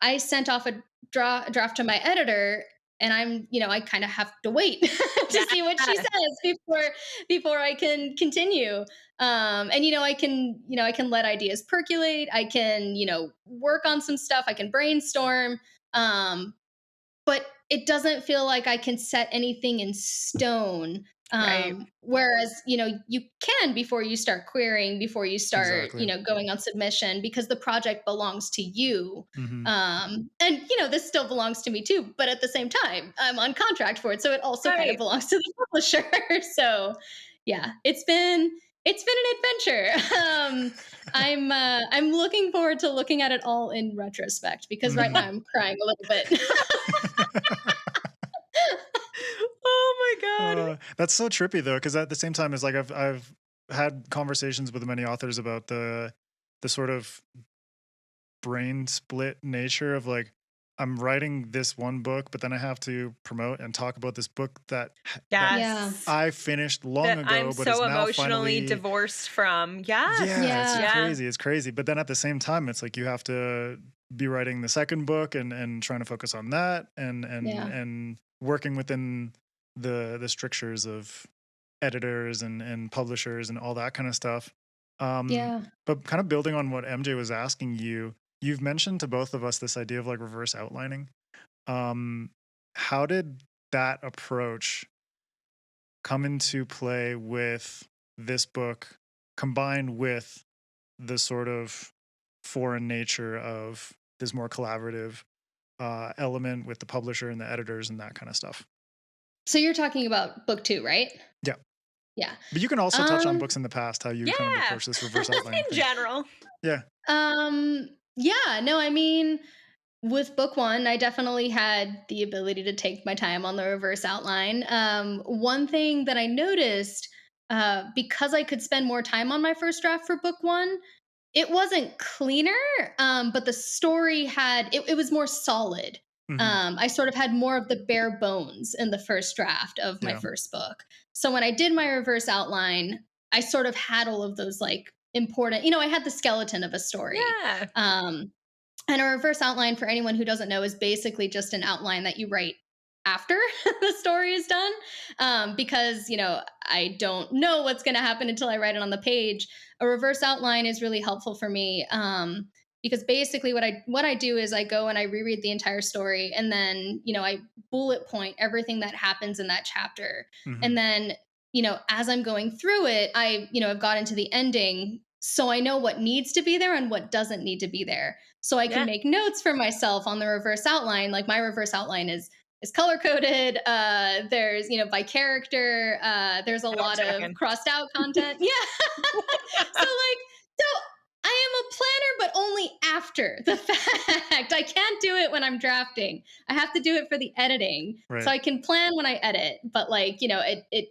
I sent off a draft to my editor, and I kind of have to wait to Yeah. see what she says before I can continue. And I can let ideas percolate. I can, work on some stuff. I can brainstorm. Um, but it doesn't feel like I can set anything in stone. Right. Whereas, you can before you start querying, before you start, Exactly. going on submission, because the project belongs to you. Hmm. And, this still belongs to me too. But at the same time, I'm on contract for it. So it also kind of Right. belongs to the publisher. So yeah, it's been an adventure. I'm looking forward to looking at it all in retrospect, because right Hmm. now I'm crying a little bit. Oh my god. That's so trippy though, because at the same time, it's like I've had conversations with many authors about the sort of brain split nature of like, I'm writing this one book, but then I have to promote and talk about this book that Yeah. Yes. I finished long That ago, I'm but is so now emotionally finally. divorced from. Yes. Yeah, it's Yeah. crazy. It's crazy. But then at the same time, it's like you have to be writing the second book and trying to focus on that Yeah. and working within the strictures of editors and publishers and all that kind of stuff. Um, Yeah. but kind of building on what MJ was asking you, you've mentioned to both of us this idea of like reverse outlining. Um, how did that approach come into play with this book combined with the sort of foreign nature of this more collaborative element with the publisher and the editors and that kind of stuff? So you're talking about book 2, right? Yeah. Yeah. But you can also touch on Um, books in the past, how you kind of Yeah. approach this reverse outlining In thing. general. Yeah. yeah, no, I mean, with book 1, I definitely had the ability to take my time on the reverse outline. One thing that I noticed, because I could spend more time on my first draft for book 1, it wasn't cleaner, but the story it was more solid. Hmm. I sort of had more of the bare bones in the first draft of my Yeah. first book. So when I did my reverse outline, I sort of had all of those like important, I had the skeleton of a story. Yeah. And a reverse outline, for anyone who doesn't know, is basically just an outline that you write after the story is done. Because, I don't know what's going to happen until I write it on the page. A reverse outline is really helpful for me. Because basically what I do is I go and I reread the entire story, and then, I bullet point everything that happens in that chapter. Hmm. And then, as I'm going through it, I've got into the ending. So I know what needs to be there and what doesn't need to be there, so I can Yeah. make notes for myself on the reverse outline. Like, my reverse outline is color coded. There's, by character. There's a Now we're lot of talking. crossed out content. Yeah. So I am a planner, but only after the fact. I can't do it when I'm drafting. I have to do it for the editing. So Right. I can plan when I edit, but like, it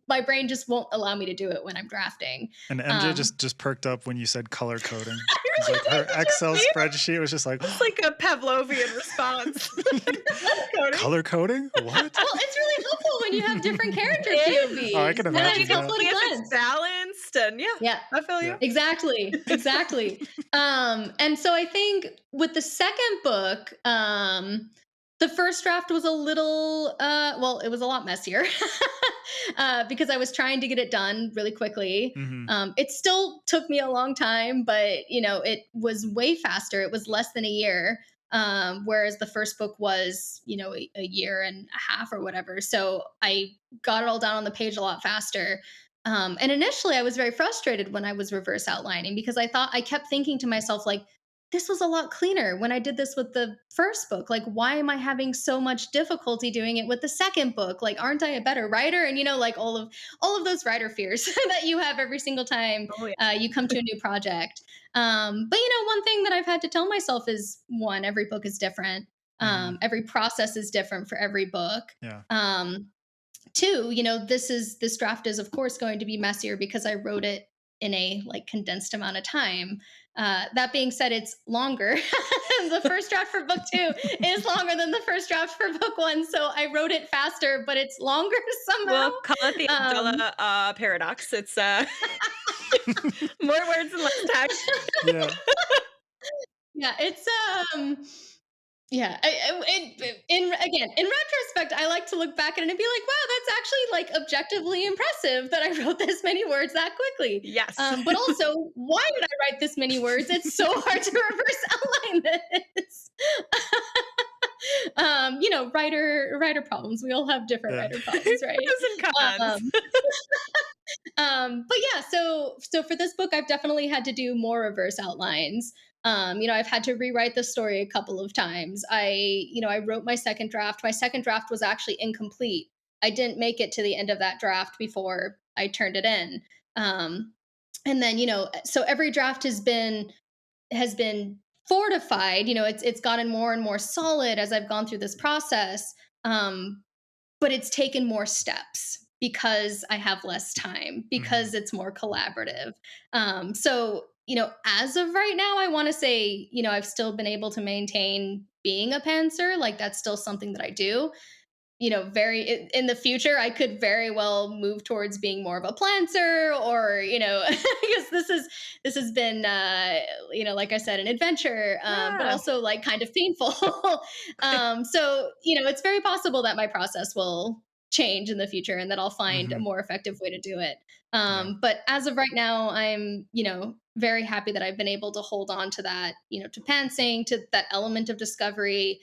my brain just won't allow me to do it when I'm drafting. And MJ Um, just perked up when you said color coding. I It's really like her did. Did Excel you see it? spreadsheet was just like, It's like a Pavlovian response. Coding. color coding? What? well, it's really helpful when you have different character It POVs. is. Oh, I can Then Yeah, imagine you it's can that. helpful see to if glance. it's balanced, and yeah, Yeah. I feel Yeah. you. Exactly. Exactly. And so I think with the second book, the first draft was a little, well, it was a lot messier because I was trying to get it done really quickly. Hmm. It still took me a long time, but it was way faster. It was less than a year. Whereas the first book was, a year and a half or whatever. So I got it all down on the page a lot faster. And initially, I was very frustrated when I was reverse outlining, because I kept thinking to myself, like, this was a lot cleaner when I did this with the first book. Like, why am I having so much difficulty doing it with the second book? Like, aren't I a better writer? And like all of those writer fears that you have every single time Oh yeah. you come to a new project. But one thing that I've had to tell myself is, one, every book is different. Hmm. Every process is different for every book. Yeah. Two, this draft is of course going to be messier because I wrote it in a like condensed amount of time. That being said, it's longer. The first draft for book two is longer than the first draft for book one, so I wrote it faster, but it's longer somehow. We'll call it the Um, Abdullah, paradox. It's, more words and less text. Yeah. yeah, it's yeah, in again in retrospect, I like to look back at it and be like, wow, that's actually like objectively impressive that I wrote this many words that quickly. Yes. But also, why did I write this many words? It's so hard to reverse outline this. Writer problems. We all have different Yeah. writer problems, right? Pros and cons. Um, but yeah, so for this book, I've definitely had to do more reverse outlines. I've had to rewrite the story a couple of times. I wrote my second draft. My second draft was actually incomplete. I didn't make it to the end of that draft before I turned it in. And then, so every draft has been fortified. It's gotten more and more solid as I've gone through this process. But it's taken more steps because I have less time, Mhm. because it's more collaborative. So, as of right now, I want to say, I've still been able to maintain being a pantser. Like, that's still something that I do. Very in the future, I could very well move towards being more of a planter, or, because this has been, like I said, an adventure, but Yeah. also like kind of painful. So, it's very possible that my process will change in the future and that I'll find a Mhm. more effective way to do it. Yeah. But as of right now, I'm, very happy that I've been able to hold on to that, to pantsing, to that element of discovery,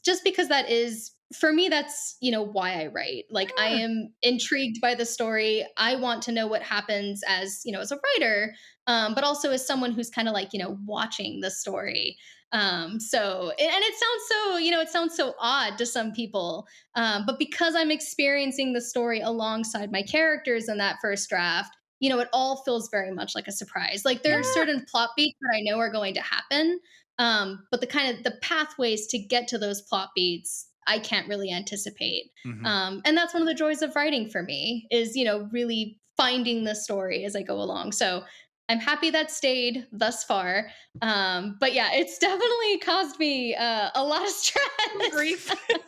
just because that is, for me, that's, why I write. Like, I Yeah. am intrigued by the story. I want to know what happens as, as a writer, but also as someone who's kind of like, watching the story. And it sounds so, it sounds so odd to some people, but because I'm experiencing the story alongside my characters in that first draft, it all feels very much like a surprise. Like, there are Yeah. certain plot beats that I know are going to happen, but the pathways to get to those plot beats, I can't really anticipate. Mhm. And that's one of the joys of writing for me, is, really finding the story as I go along. So I'm happy that stayed thus far. But yeah, it's definitely caused me a lot of stress Grief. and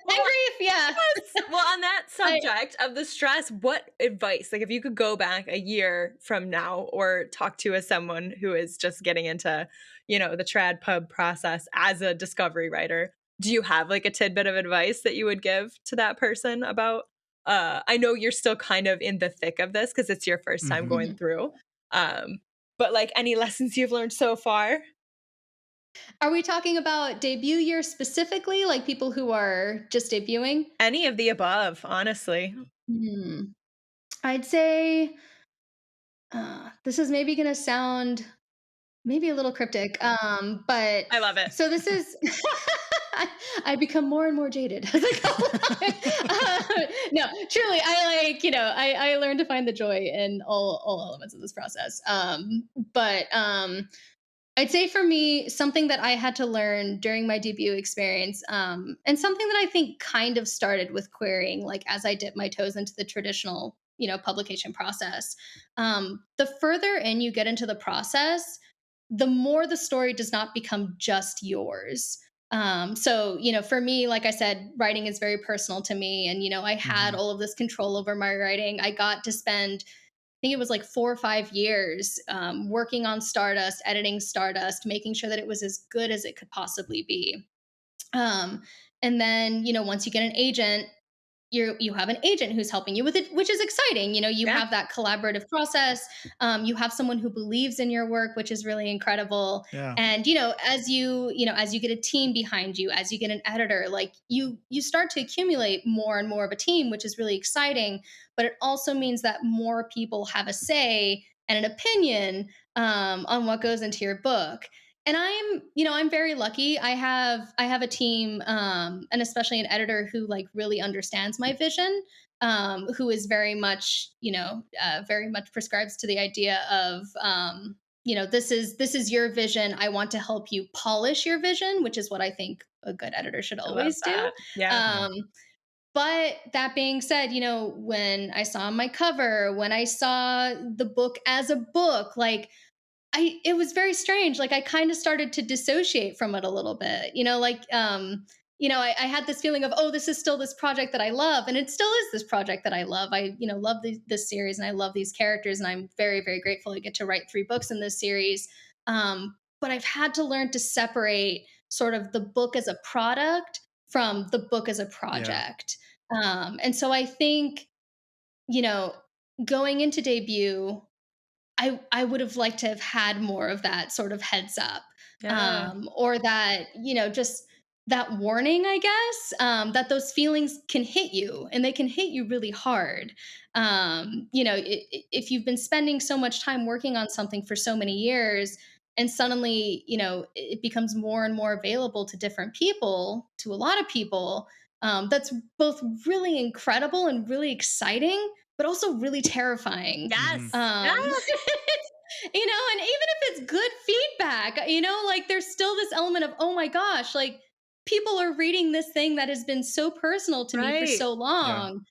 Well, grief. Yeah. yes. Well, on that I, subject of the stress, what advice, like if you could go back a year from now or talk to as someone who is just getting into, the trad pub process as a discovery writer, do you have like a tidbit of advice that you would give to that person about I know you're still kind of in the thick of this because it's your first time Mhm. going Mhm. through. But like any lessons you've learned so far? Are we talking about debut year specifically, like people who are just debuting? Any of the above, honestly. Hmm. I'd say this is maybe going to sound maybe a little cryptic, but I love it. so this is I become more and more jaded as I go along. No, truly, I like, I learned to find the joy in all elements of this process. But I'd say for me, something that I had to learn during my debut experience, and something that I think kind of started with querying, like as I dipped my toes into the traditional, publication process. The further in you get into the process, the more the story does not become just yours. So, for me, like I said, writing is very personal to me. And, I had Mhm. all of this control over my writing. I got to spend, think it was like 4 or 5 years, working on Stardust, editing Stardust, making sure that it was as good as it could possibly be. Um, and then, once you get an agent, you have an agent who's helping you with it, which is exciting. You Yeah. have that collaborative process. You have someone who believes in your work, which is really incredible. Yeah. And as you get a team behind you, as you get an editor, like you start to accumulate more and more of a team, which is really exciting. But it also means that more people have a say and an opinion, on what goes into your book. And I'm very lucky. I have a team, and especially an editor who like really understands my vision, who is very much prescribes to the idea of, this is your vision. I want to help you polish your vision, which is what I think a good editor should I love always do. that. Yeah. Yeah. um But that being said, when I saw my cover, when I saw the book as a book, like it was very strange. Like I kind of started to dissociate from it a little bit. I had this feeling of, oh, this is still this project that I love, and it still is this project that I love. I, love this series, and I love these characters, and I'm very, very grateful I get to write 3 books in this series. But I've had to learn to separate sort of the book as a product from the book as a Yeah. project. And so I think, you know, going into debut, I would have liked to have had more of that sort of heads up, Yeah. or that, just that warning, I guess, that those feelings can hit you, and they can hit you really hard. If you've been spending so much time working on something for so many years, and suddenly, it becomes more and more available to different people, to a lot of people, that's both really incredible and really exciting, but also really terrifying. Hmm. Yes. Yeah. And even if it's good feedback, like there's still this element of, oh my gosh, like people are reading this thing that has been so personal to me for Right. so Yeah. long.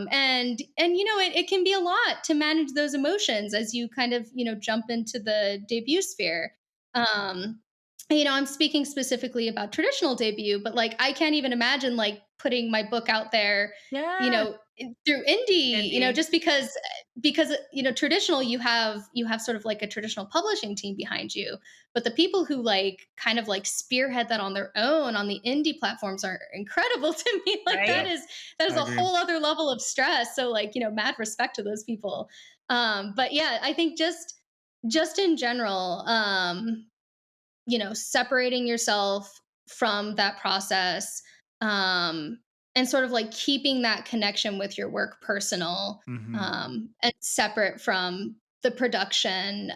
It can be a lot to manage those emotions as you kind of, jump into the debut sphere. Um, I'm speaking specifically about traditional debut, but like I can't even imagine like putting my book out there, Yeah. through indie, Indie. just because traditional, you have sort of like a traditional publishing team behind you, but the people who like kind of like spearhead that on their own on the indie platforms are incredible to me. Like that Right? Yeah. is that is I a agree. whole other level of stress. So like, mad respect to those people. But yeah, I think just in general, separating yourself from that process, um, and sort of like keeping that connection with your work personal, Hmm. and separate from the production,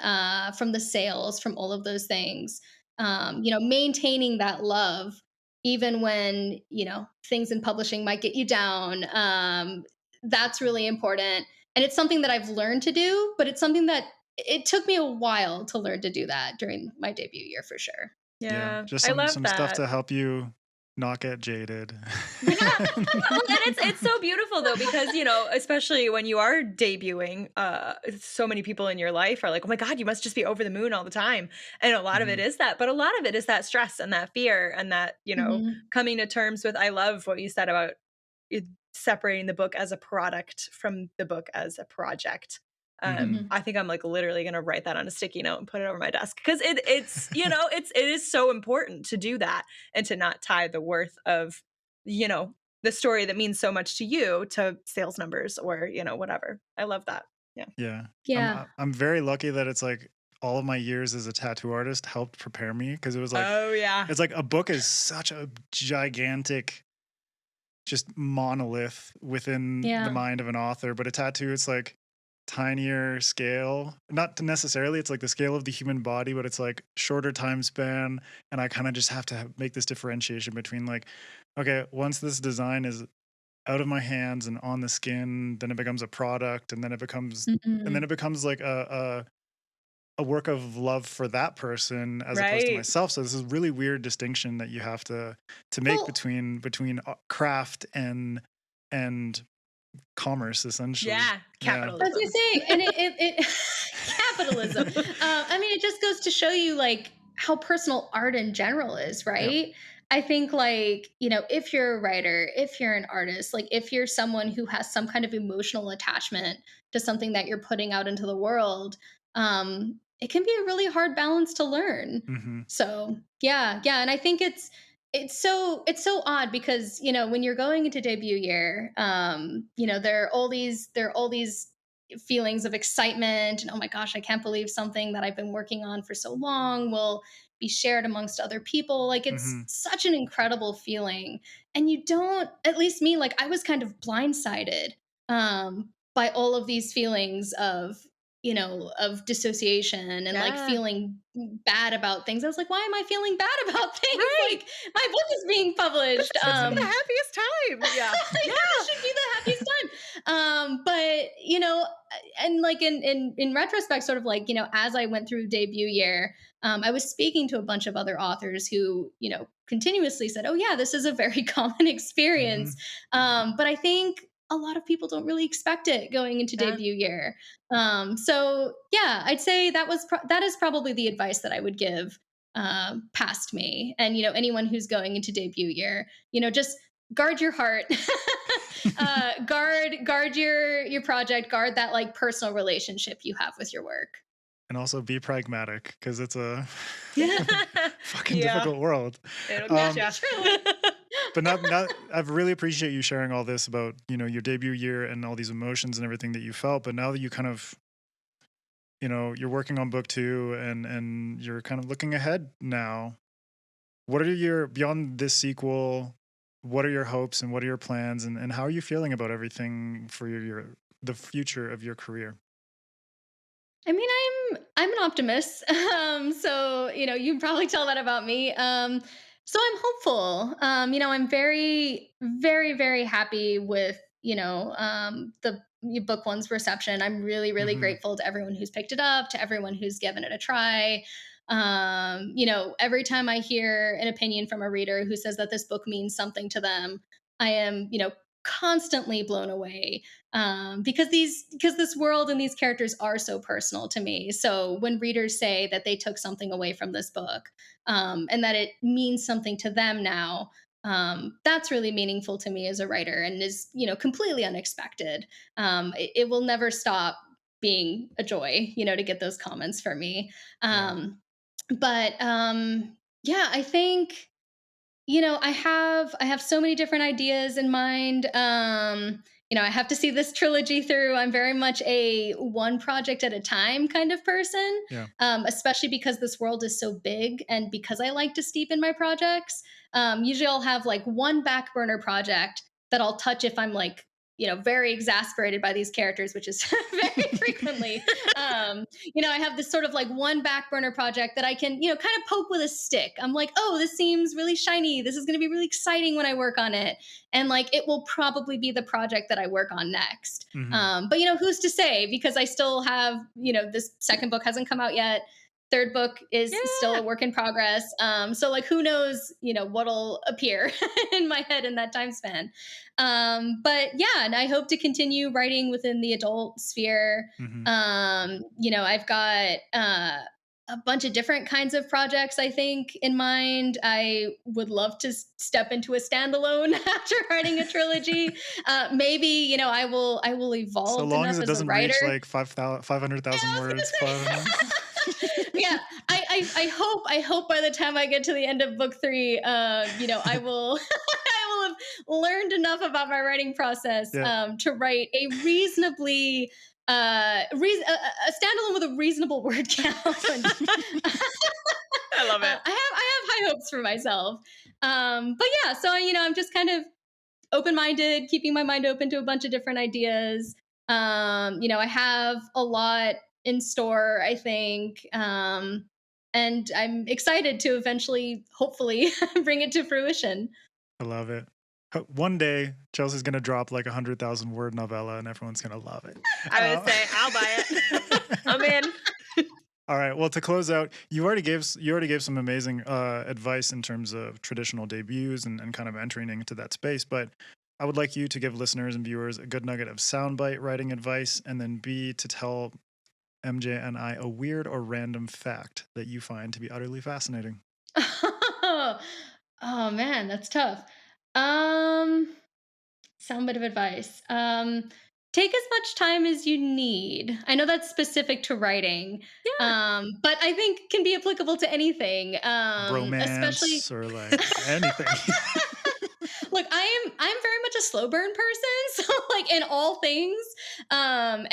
from the sales, from all of those things. Maintaining that love, even when, things in publishing might get you down. That's really important. And it's something that I've learned to do, but it's something that it took me a while to learn to do that during my debut year for sure. Yeah. Yeah. Just I some love some stuff that. to help you not get jaded. Yeah. Well, and it's so beautiful though, because especially when you are debuting, so many people in your life are like, "Oh my god, you must just be over the moon all the time." And a lot of it Mhm. is that, but a lot of it is that stress and that fear and that, Mhm. coming to terms with. I love what you said about it, separating the book as a product from the book as a project. Mhm. Mhm. I think I'm like literally gonna write that on a sticky note and put it over my desk because it is so important to do that and to not tie the worth of you know the story that means so much to you to sales numbers or whatever. I love that. Yeah. Yeah. Yeah. I'm very lucky that it's like all of my years as a tattoo artist helped prepare me because it was like Oh yeah. it's like a book is such a gigantic just monolith within the Yeah. mind of an author, but a tattoo it's like tinier scale. Not necessarily it's like the scale of the human body, but it's like shorter time span and I kind of just have to make this differentiation between like okay, once this design is out of my hands and on the skin, then it becomes a product, and then Mhm. it becomes like a work of love for that person as opposed to Right. myself. So this is really weird distinction that you have to make Well, between craft and commerce essentially. Yeah. Yeah. I was gonna Capitalism. say, and it capitalism. I mean, it just goes to show you like how personal art in general is, Yep. right? I think like, if you're a writer, if you're an artist, like if you're someone who has some kind of emotional attachment to something that you're putting out into the world, it can be a really hard balance to learn. Hmm. So yeah, yeah. And I think it's so odd because when you're going into debut year, there are all these feelings of excitement and, oh my gosh, I can't believe something that I've been working on for so long will be shared amongst other people. Like it's Hmm. such an incredible feeling, and you don't, at least me, like I was kind of blindsided, by all of these feelings of dissociation and like Yeah. feeling bad about things. I was like, why am I feeling bad about things? Right. Like my book is being This published. should be the happiest time. Yeah. Yeah, Yeah. this should be the happiest time. But and like in retrospect, sort of like, as I went through debut year, I was speaking to a bunch of other authors who, continuously said, "Oh yeah, this is a very common experience." Mhm. But I think a lot of people don't really expect it going into Yeah. debut year. So yeah, I'd say that is probably the advice that I would give past me, and anyone who's going into debut year, just guard your heart. Guard your project, guard that like personal relationship you have with your work. And also be pragmatic because it's a fucking Yeah. difficult world. It'll get Um, ya. Truly. but not I really appreciate you sharing all this about, your debut year and all these emotions and everything that you felt. But now that you kind of, you're working on book 2 and you're kind of looking ahead now, what are your beyond this sequel, what are your hopes and what are your plans and how are you feeling about everything for your the future of your career? I mean, I'm an optimist. So you can probably tell that about me. So I'm hopeful. I'm very, very, very happy with the book one's reception. I'm really, really Hmm. grateful to everyone who's picked it up, to everyone who's given it a try. Every time I hear an opinion from a reader who says that this book means something to them, I am, constantly blown away, because this world and these characters are so personal to me. So when readers say that they took something away from this book, and that it means something to them now, that's really meaningful to me as a writer, and is completely unexpected. It will never stop being a joy, to get those comments from me. Yeah. But yeah, I think I have so many different ideas in mind. I have to see this trilogy through. I'm very much a one project at a time kind of person, Yeah. especially because this world is so big and because I like to steep in my projects. Usually I'll have like one back burner project that I'll touch if I'm like, very exasperated by these characters, which is very frequently. I have this sort of like one back burner project that I can, kind of poke with a stick. I'm like, oh, this seems really shiny. This is going to be really exciting when I work on it. And like, it will probably be the project that I work on next. Hmm. But, who's to say? Because I still have, this second book hasn't come out yet. Third book is still a Yeah. work in progress. So like, who knows, what'll appear in my head in that time span. But yeah, and I hope to continue writing within the adult sphere. Hmm. I've got a bunch of different kinds of projects, I think, in mind. I would love to step into a standalone after writing a trilogy. Maybe, I will So evolve long as enough it as a doesn't writer. reach like 500,000 I was words. gonna say. Yeah, I hope by the time I get to the end of book 3, I will I will have learned enough about my writing process, Yeah. to write a reasonably a standalone with a reasonable word count. I love it. I have high hopes for myself. But yeah, so I'm just kind of open minded, keeping my mind open to a bunch of different ideas. I have a lot in store, I think. And I'm excited to eventually, hopefully, bring it to fruition. I love it. One day, Chelsea's gonna drop like 100,000 word novella, and everyone's gonna love it. I would say I'll buy it. I'm in. All right. Well, to close out, you already gave some amazing advice in terms of traditional debuts and kind of entering into that space. But I would like you to give listeners and viewers a good nugget of soundbite writing advice, and then B, to tell MJ and I a weird or random fact that you find to be utterly fascinating. Oh man, that's tough. Um, Sound bit of advice. Take as much time as you need. I know that's specific to writing, Yeah. but I think can be applicable to anything. Especially. Bromance or like anything. Look, I'm very much a slow burn person, so like in all things. And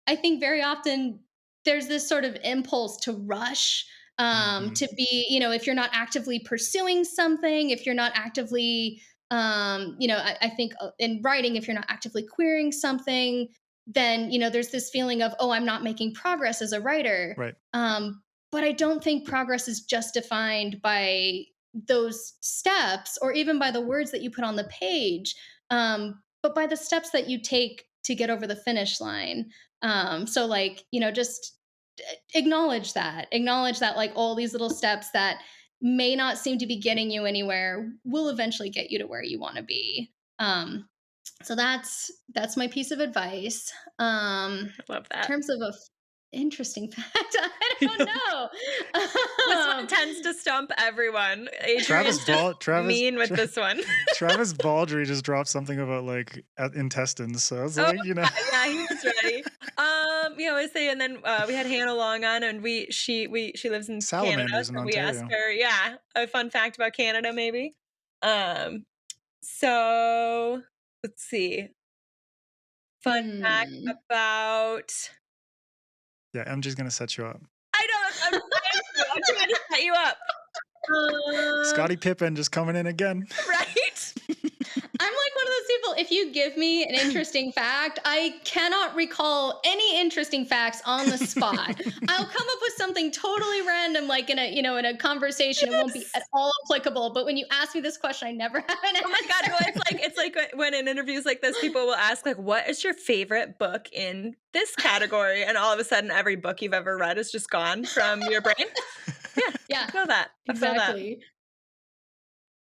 I think very often there's this sort of impulse to rush, Hmm. to be, if you're not actively pursuing something, if you're not actively, I think, in writing, if you're not actively querying something, then there's this feeling of, oh, I'm not making progress as a writer. Right. But I don't think progress is just defined by those steps or even by the words that you put on the page. but by the steps that you take to get over the finish line. So like, just acknowledge that like all these little steps that may not seem to be getting you anywhere will eventually get you to where you want to be. So that's my piece of advice. I love In that. terms of a interesting fact, I don't This know. one tends to stump everyone. Travis Adrian's just Travis mean with this one. Travis Baldry just dropped something about like intestines. So I was Oh, like, yeah, he was ready. I say, and then we had Hannah Long on, and she lives in Canada, salamanders in so we asked Ontario. her, yeah, a fun fact about Canada, maybe. Um, so let's see, fun fact Hmm. about. Yeah, MJ's gonna set you up. I know I'm trying to set you up. Scottie Pippen just coming in again. Right? I'm like one of those people, if you give me an interesting fact, I cannot recall any interesting facts on the spot. I'll come up with something totally random, like in a conversation. It won't be Yes. at all applicable. But when you ask me this question, I never have an Oh my God, no, answer. it's like when in interviews like this, people will ask like, "What is your favorite book in this category?" And all of a sudden, every book you've ever read is just gone from your brain. Yeah, Yeah, I feel that. I feel that. exactly.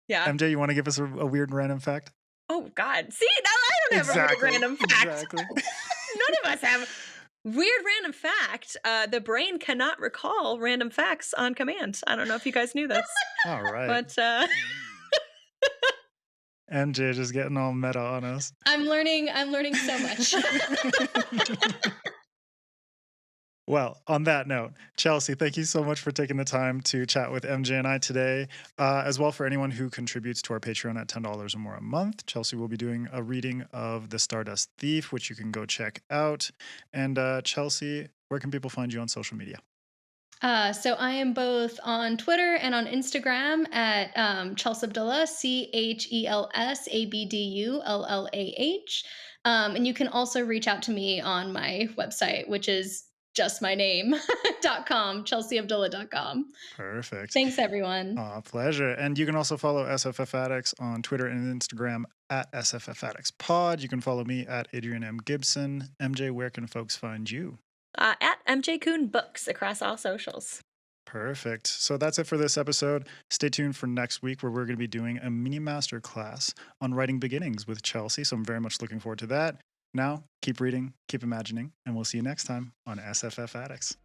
Yeah. MJ, you want to give us a weird random fact? Oh God. See, now I don't have a weird Exactly. random fact. Exactly. None of us have weird random fact. The brain cannot recall random facts on command. I don't know if you guys knew this, All right. but MJ just getting all meta on us. I'm learning so much. Well, on that note, Chelsea, thank you so much for taking the time to chat with MJ and I today. As well, for anyone who contributes to our Patreon at $10 or more a month, Chelsea will be doing a reading of The Stardust Thief, which you can go check out. And Chelsea, where can people find you on social media? So I am both on Twitter and on Instagram at Chelsea Abdullah, CHELSABDULLAH. And you can also reach out to me on my website, which is just my name .com, chelseaabdullah.com. Perfect. Thanks, everyone. Pleasure. And you can also follow SFF Addicts on Twitter and Instagram at SFF Addicts Pod. You can follow me at Adrian M. Gibson. MJ, where can folks find you? at MJ Kuhn Books across all socials. Perfect. So that's it for this episode. Stay tuned for next week where we're going to be doing a mini masterclass on writing beginnings with Chelsea. So I'm very much looking forward to that. Now, keep reading, keep imagining, and we'll see you next time on SFF Addicts.